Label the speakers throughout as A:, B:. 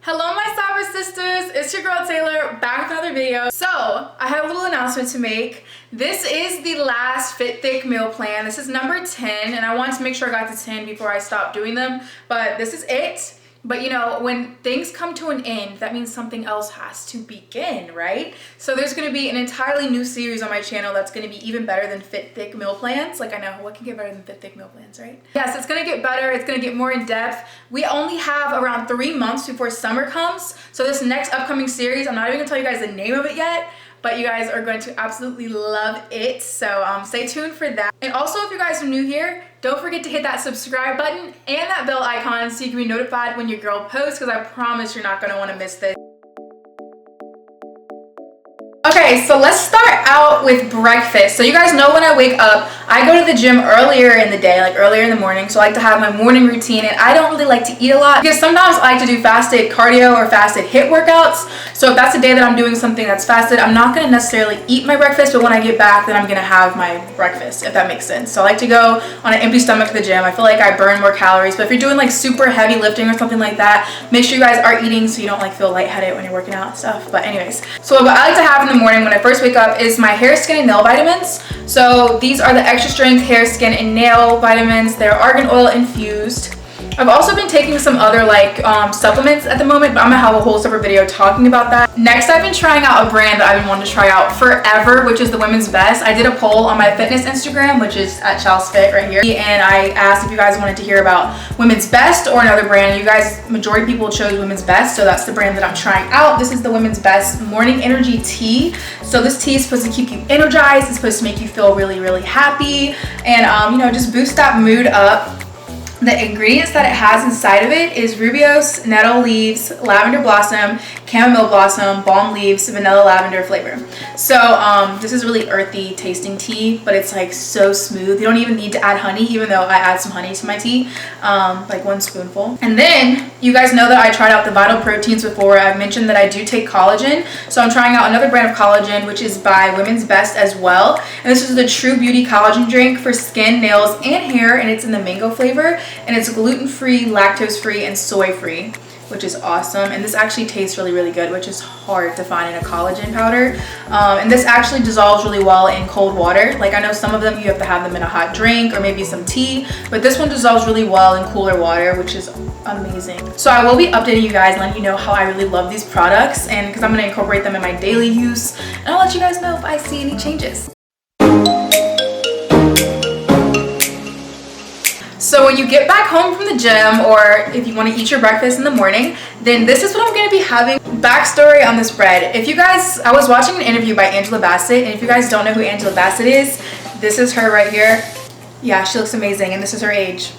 A: Hello my Cyber sisters, it's your girl Taylor back with another video. So I have a little announcement to make. This is the last Fit Thick meal plan. This is number 10 and I wanted to make sure I got to 10 before I stopped doing them, but this is it. But you know, when things come to an end, that means something else has to begin, right? So there's gonna be an entirely new series on my channel that's gonna be even better than Fit Thick meal plans. Like I know, what can get better than Fit Thick meal plans, right? Yes, it's gonna get better, it's gonna get more in depth. We only have around 3 months before summer comes. So this next upcoming series, I'm not even gonna tell you guys the name of it yet, but you guys are going to absolutely love it. So stay tuned for that. And also if you guys are new here, don't forget to hit that subscribe button and that bell icon so you can be notified when your girl posts, because I promise you're not going to want to miss this. Okay, so let's start out with breakfast. So you guys know when I wake up, I go to the gym earlier in the day, like earlier in the morning. So I like to have my morning routine, and I don't really like to eat a lot because sometimes I like to do fasted cardio or fasted HIIT workouts. So if that's a day that I'm doing something that's fasted, I'm not gonna necessarily eat my breakfast, but when I get back, then I'm gonna have my breakfast, if that makes sense. So I like to go on an empty stomach to the gym. I feel like I burn more calories, but if you're doing like super heavy lifting or something like that, make sure you guys are eating so you don't like feel lightheaded when you're working out and stuff. But anyways, so what I like to have in the morning when I first wake up is my hair, skin, and nail vitamins. So these are the extra strength hair, skin, and nail vitamins. They're argan oil infused. I've also been taking some other like supplements at the moment, but I'm gonna have a whole separate video talking about that. Next, I've been trying out a brand that I've been wanting to try out forever, which is the Women's Best. I did a poll on my fitness Instagram, which is at Chilesfit right here, and I asked if you guys wanted to hear about Women's Best or another brand. You guys, majority of people chose Women's Best, so that's the brand that I'm trying out. This is the Women's Best Morning Energy Tea. So this tea is supposed to keep you energized. It's supposed to make you feel really, really happy, and you know, just boost that mood up. The ingredients that it has inside of it is rooibos, nettle leaves, lavender blossom, chamomile blossom, balm leaves, vanilla lavender flavor. So this is really earthy tasting tea, but it's like so smooth. You don't even need to add honey, even though I add some honey to my tea, like 1 spoonful. And then you guys know that I tried out the Vital Proteins before. I've mentioned that I do take collagen. So I'm trying out another brand of collagen, which is by Women's Best as well. And this is the True Beauty Collagen Drink for skin, nails, and hair, and it's in the mango flavor. And it's gluten-free, lactose-free, and soy-free, which is awesome. And this actually tastes really, really good, which is hard to find in a collagen powder. And this actually dissolves really well in cold water. Like I know some of them, you have to have them in a hot drink or maybe some tea, but this one dissolves really well in cooler water, which is amazing. So I will be updating you guys and letting you know how I really love these products, and because I'm gonna incorporate them in my daily use, and I'll let you guys know if I see any changes. So when you get back home from the gym, or if you want to eat your breakfast in the morning, then this is what I'm going to be having. Backstory on this bread. If you guys, I was watching an interview by Angela Bassett, and if you guys don't know who Angela Bassett is, this is her right here. Yeah, she looks amazing, and this is her age.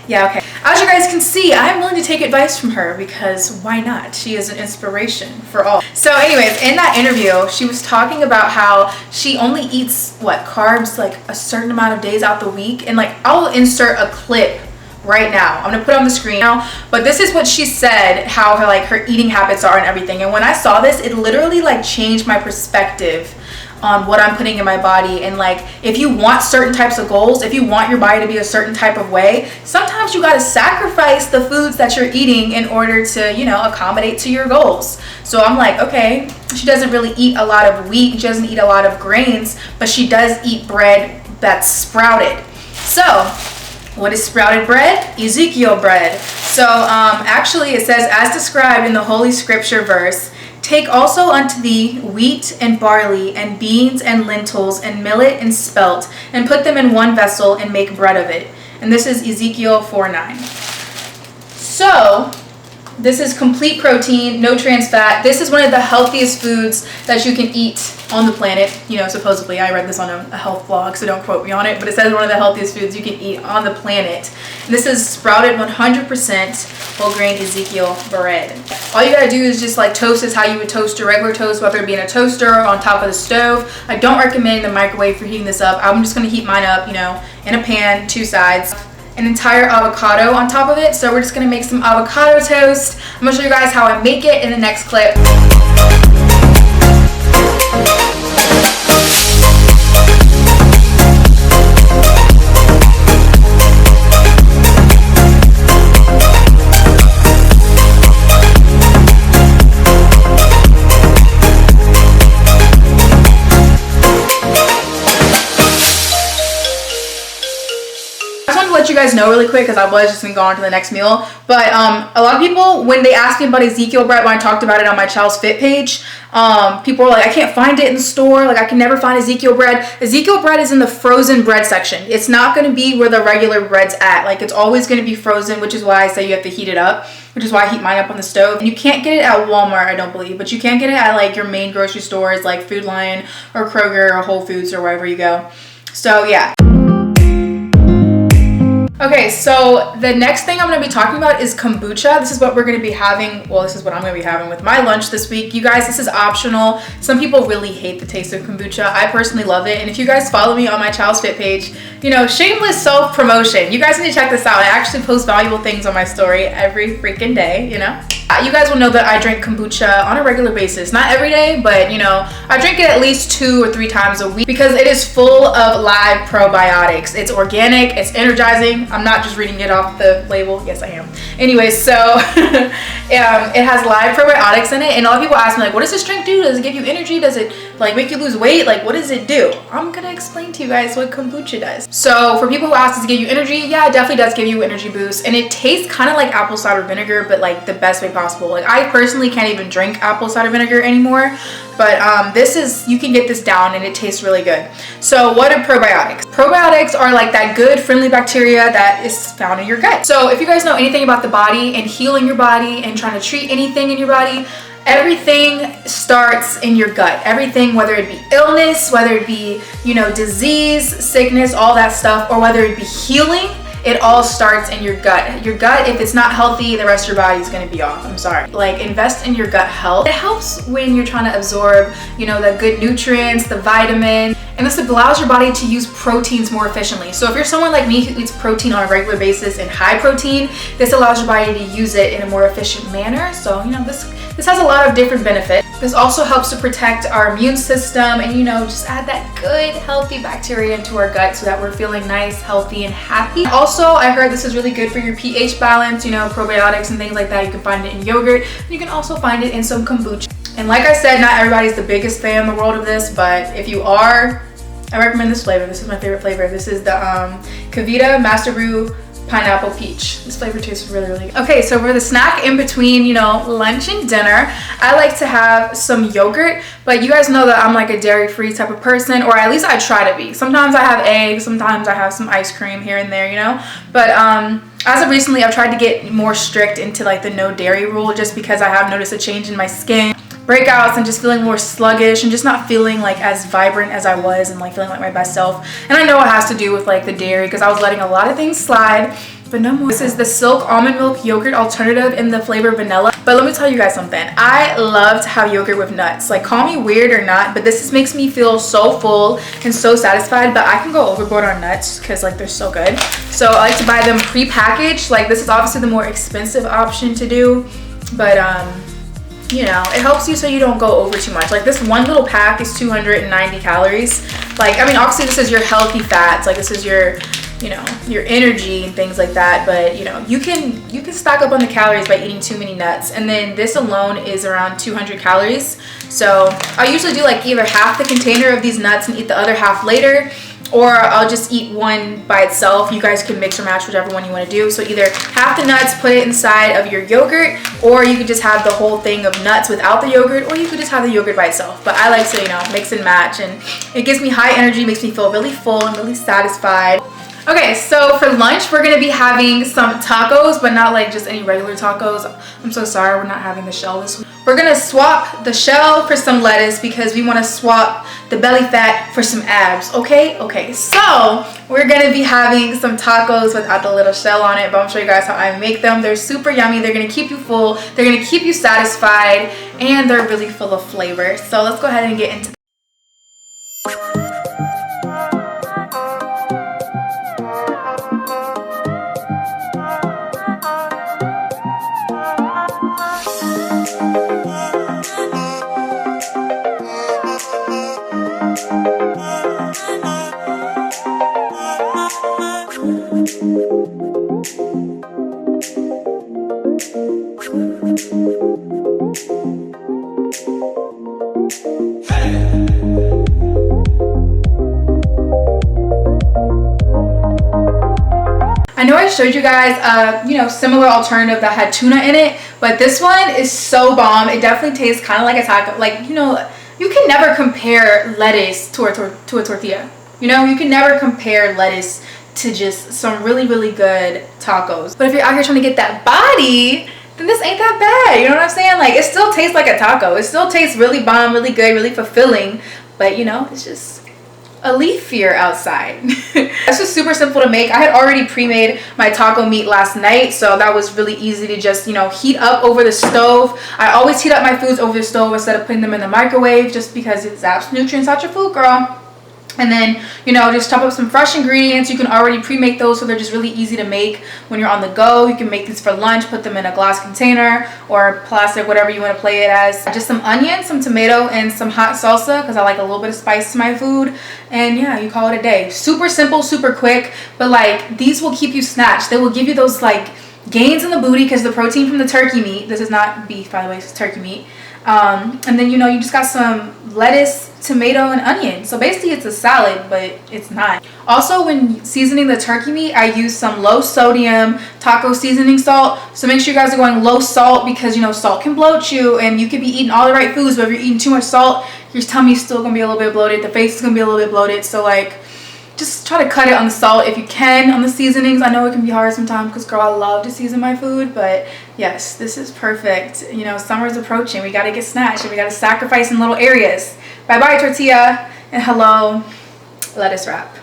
A: Yeah, okay. As you guys can see, I'm willing to take advice from her because why not? She is an inspiration for all. So anyways, in that interview, she was talking about how she only eats, what, carbs like a certain amount of days out the week. And like, I'll insert a clip right now. I'm gonna put it on the screen now. But this is what she said, how her like her eating habits are and everything. And when I saw this, it literally like changed my perspective on what I'm putting in my body. And like, if you want certain types of goals, if you want your body to be a certain type of way, sometimes you got to sacrifice the foods that you're eating in order to, you know, accommodate to your goals. So I'm like, okay, she doesn't really eat a lot of wheat, she doesn't eat a lot of grains, but she does eat bread that's sprouted. So what is sprouted bread? Ezekiel bread. So actually it says, as described in the Holy Scripture verse, take also unto thee wheat and barley and beans and lentils and millet and spelt, and put them in one vessel and make bread of it. And this is Ezekiel 4:9. So this is complete protein, no trans fat. This is one of the healthiest foods that you can eat on the planet. You know, supposedly, I read this on a health blog, so don't quote me on it, but it says one of the healthiest foods you can eat on the planet. And this is sprouted 100% whole grain Ezekiel bread. All you gotta do is just like toast this how you would toast your regular toast, whether it be in a toaster or on top of the stove. I don't recommend the microwave for heating this up. I'm just gonna heat mine up, you know, in a pan, 2 sides. An entire avocado on top of it. So we're just gonna make some avocado toast. I'm gonna show you guys how I make it in the next clip. let you guys know really quick, because I was just gonna go on to the next meal. But a lot of people, when they asked me about ezekiel bread, when I talked about it on my Chilesfit page, people were like, I can't find it in the store. Like, I can never find ezekiel bread. Ezekiel bread is in the frozen bread section. It's not going to be where the regular bread's at. Like, it's always going to be frozen, which is why I say you have to heat it up, which is why I heat mine up on the stove. And you can't get it at Walmart, I don't believe, but you can get it at like your main grocery stores like Food Lion or Kroger or Whole Foods or wherever you go. So yeah. Okay, so the next thing I'm going to be talking about is kombucha. This is what we're going to be having. Well, this is what I'm going to be having with my lunch this week. You guys, this is optional. Some people really hate the taste of kombucha. I personally love it. And if you guys follow me on my Chilesfit page, you know, shameless self-promotion. You guys need to check this out. I actually post valuable things on my story every freaking day, you know. You guys will know that I drink kombucha on a regular basis. Not every day, but you know, I drink it at least 2 or 3 times a week because it is full of live probiotics. It's organic, it's energizing. I'm not just reading it off the label. Yes, I am. Anyways, so it has live probiotics in it, and a lot of people ask me like, what does this drink do? Does it give you energy? Does it like make you lose weight? Like, what does it do? I'm gonna explain to you guys what kombucha does. So for people who ask, does it give you energy? Yeah, it definitely does give you energy boost, and it tastes kind of like apple cider vinegar, but like the best way possible. Like, I personally can't even drink apple cider vinegar anymore, but this is, you can get this down and it tastes really good. So what are probiotics? Probiotics are like that good friendly bacteria that is found in your gut. So if you guys know anything about the body and healing your body and trying to treat anything in your body, everything starts in your gut. Everything, whether it be illness, whether it be, you know, disease, sickness, all that stuff, or whether it be healing, it all starts in your gut. Your gut, if it's not healthy, the rest of your body is going to be off. I'm sorry. Like, invest in your gut health. It helps when you're trying to absorb, you know, the good nutrients, the vitamins, and this allows your body to use proteins more efficiently. So if you're someone like me who eats protein on a regular basis and high protein, this allows your body to use it in a more efficient manner. So, you know, this has a lot of different benefits. This also helps to protect our immune system and, you know, just add that good, healthy bacteria into our gut so that we're feeling nice, healthy, and happy. Also, I heard this is really good for your pH balance, you know, probiotics and things like that. You can find it in yogurt. And you can also find it in some kombucha. And like I said, not everybody's the biggest fan in the world of this, but if you are, I recommend this flavor. This is my favorite flavor. This is the Kavita Master Brew Pineapple Peach. This flavor tastes really, really good. Okay, so for the snack in between, you know, lunch and dinner, I like to have some yogurt, but you guys know that I'm like a dairy-free type of person, or at least I try to be. Sometimes I have eggs, sometimes I have some ice cream here and there, you know, but as of recently, I've tried to get more strict into like the no dairy rule just because I have noticed a change in my skin, breakouts, and just feeling more sluggish and just not feeling like as vibrant as I was and like feeling like my best self. And I know it has to do with like the dairy because I was letting a lot of things slide, but no more. This is the Silk Almond Milk Yogurt Alternative in the flavor vanilla. But let me tell you guys something. I love to have yogurt with nuts. Like, call me weird or not, but this makes me feel so full and so satisfied. But I can go overboard on nuts because like they're so good. So I like to buy them pre-packaged. Like, this is obviously the more expensive option to do, but you know, it helps you so you don't go over too much. Like, this one little pack is 290 calories. Like, I mean, obviously this is your healthy fats. Like, this is your, you know, your energy and things like that. But, you know, you can stock up on the calories by eating too many nuts. And then this alone is around 200 calories. So I usually do like either half the container of these nuts and eat the other half later, or I'll just eat one by itself. You guys can mix or match whichever one you want to do. So either half the nuts, put it inside of your yogurt, or you could just have the whole thing of nuts without the yogurt, or you could just have the yogurt by itself. But I like to, you know, mix and match, and it gives me high energy, makes me feel really full and really satisfied. Okay, so for lunch, we're gonna be having some tacos, but not like just any regular tacos. I'm so sorry, we're not having the shell this week. We're gonna swap the shell for some lettuce because we wanna swap the belly fat for some abs, okay? Okay, so we're gonna be having some tacos without the little shell on it, but I'll show you guys how I make them. They're super yummy, they're gonna keep you full, they're gonna keep you satisfied, and they're really full of flavor. So let's go ahead and get into I showed you guys, you know, similar alternative that had tuna in it, but this one is so bomb. It definitely tastes kind of like a taco. Like, you know, you can never compare lettuce to a tortilla. You know, you can never compare lettuce to just some really, really good tacos. But if you're out here trying to get that body, then this ain't that bad. You know what I'm saying? Like, it still tastes like a taco. It still tastes really bomb, really good, really fulfilling. But, you know, it's just a leafier outside. This was super simple to make. I had already pre-made my taco meat last night, so that was really easy to just, you know, heat up over the stove. I always heat up my foods over the stove instead of putting them in the microwave, just because it zaps nutrients out your food, girl. And then, you know, just chop up some fresh ingredients. You can already pre-make those, so they're just really easy to make when you're on the go. You can make these for lunch, put them in a glass container or plastic, whatever you want to play it as. Just some onion, some tomato, and some hot salsa, because I like a little bit of spice to my food. And yeah, you call it a day. Super simple, super quick, but like, these will keep you snatched. They will give you those like gains in the booty, because the protein from the turkey meat, this is not beef, by the way, this is turkey meat. And then, you know, you just got some lettuce, tomato, and onion. So basically it's a salad, but it's not. Also, when seasoning the turkey meat, I use some low sodium taco seasoning salt. So make sure you guys are going low salt, because, you know, salt can bloat you, and you could be eating all the right foods, but if you're eating too much salt, your tummy's still gonna be a little bit bloated, the face is gonna be a little bit bloated. So like, just try to cut it on the salt if you can, on the seasonings. I know it can be hard sometimes, because girl, I love to season my food, but yes, this is perfect. You know, summer's approaching. We gotta get snatched, and we gotta sacrifice in little areas. Bye-bye tortilla, and hello lettuce wrap.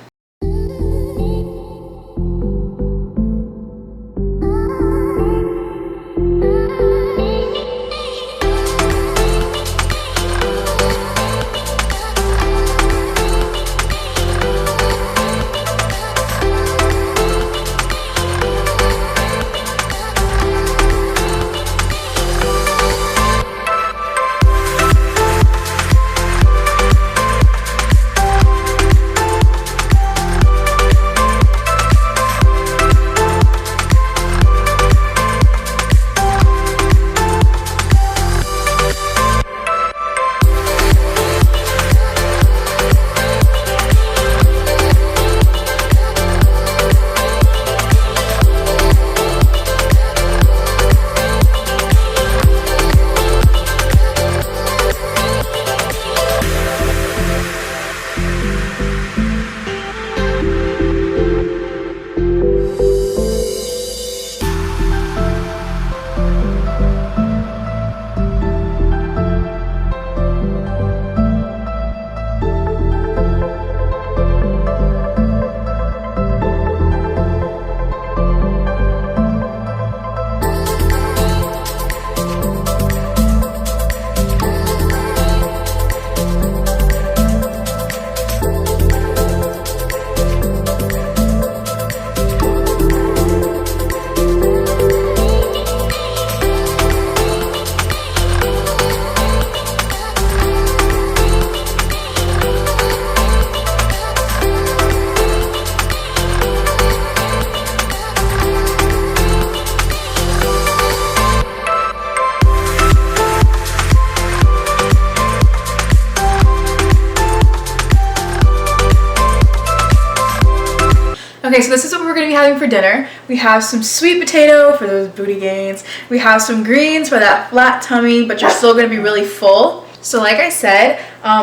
A: Okay, so this is what we're going to be having for dinner. We have some sweet potato for those booty gains. We have some greens for that flat tummy, but you're still going to be really full. So like I said,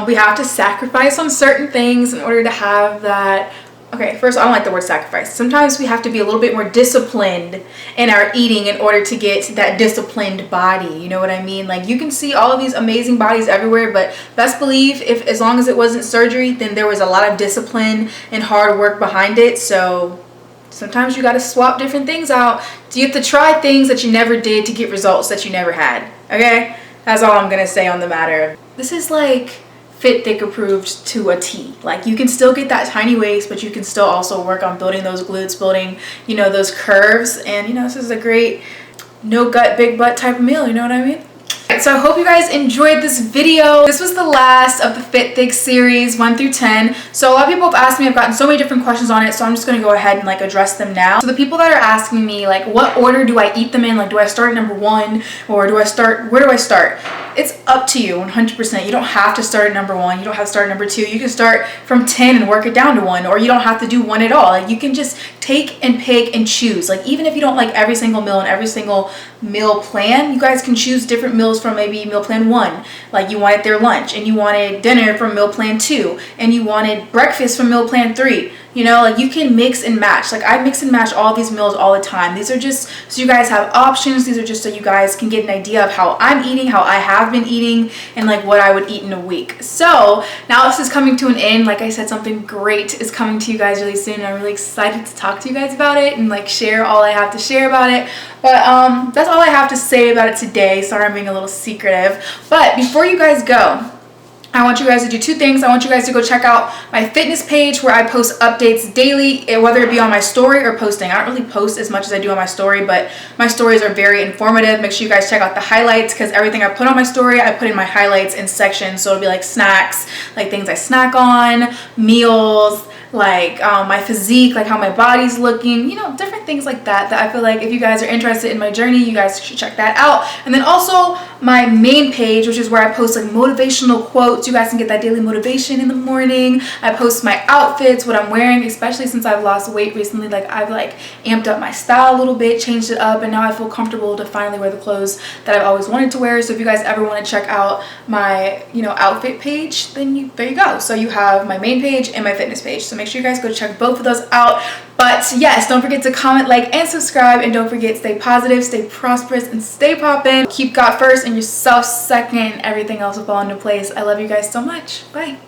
A: we have to sacrifice on certain things in order to have that. Okay, first, I don't like the word sacrifice. Sometimes we have to be a little bit more disciplined in our eating in order to get that disciplined body. You know what I mean? Like, you can see all of these amazing bodies everywhere, but best believe, if as long as it wasn't surgery, then there was a lot of discipline and hard work behind it. So sometimes you got to swap different things out. You have to try things that you never did to get results that you never had. Okay? That's all I'm going to say on the matter. This is like Fit Thick approved to a T. Like, you can still get that tiny waist, but you can still also work on building those glutes, building, you know, those curves. And, you know, this is a great no gut, big butt type of meal. You know what I mean? right, so I hope you guys enjoyed this video. This was the last of the Fit Thick series 1 through 10. So a lot of people have asked me, I've gotten so many different questions on it, so I'm just gonna go ahead and like address them now. So the people that are asking me like what order do I eat them in, like do I start at number 1 or where do I start? It's up to you 100%. You don't have to start at number 1, you don't have to start at number 2. You can start from 10 and work it down to 1, or you don't have to do 1 at all. Like you can just take and pick and choose. Like even if you don't like every single meal and every single meal plan, you guys can choose different meals from maybe meal plan 1. Like you wanted their lunch and you wanted dinner from meal plan 2 and you wanted breakfast from meal plan 3. You know, like you can mix and match. Like I mix and match all these meals all the time. These are just so you guys have options. These are just so you guys can get an idea of how I'm eating, how I have been eating, and like what I would eat in a week. So now this is coming to an end. Like I said, something great is coming to you guys really soon. I'm really excited to talk to you guys about it and like share all I have to share about it. But that's all I have to say about it today. Sorry I'm being a little secretive. But before you guys go, I want you guys to do 2 things. I want you guys to go check out my fitness page where I post updates daily, whether it be on my story or posting. I don't really post as much as I do on my story, but my stories are very informative. Make sure you guys check out the highlights because everything I put on my story, I put in my highlights in sections. So it'll be like snacks, like things I snack on, meals, like my physique, like how my body's looking, you know, different things like that I feel like if you guys are interested in my journey, you guys should check that out. And then also my main page, which is where I post like motivational quotes. You guys can get that daily motivation in the morning. I post my outfits, what I'm wearing, especially since I've lost weight recently. Like I've like amped up my style a little bit, changed it up, and now I feel comfortable to finally wear the clothes that I've always wanted to wear. So if you guys ever want to check out my, you know, outfit page, then there you go. So you have my main page and my fitness page. So make sure you guys go check both of those out. But yes, don't forget to comment, like, and subscribe, and don't forget, stay positive, stay prosperous, and stay poppin'. Keep God first and yourself second. Everything else will fall into place. I love you guys so much. Bye.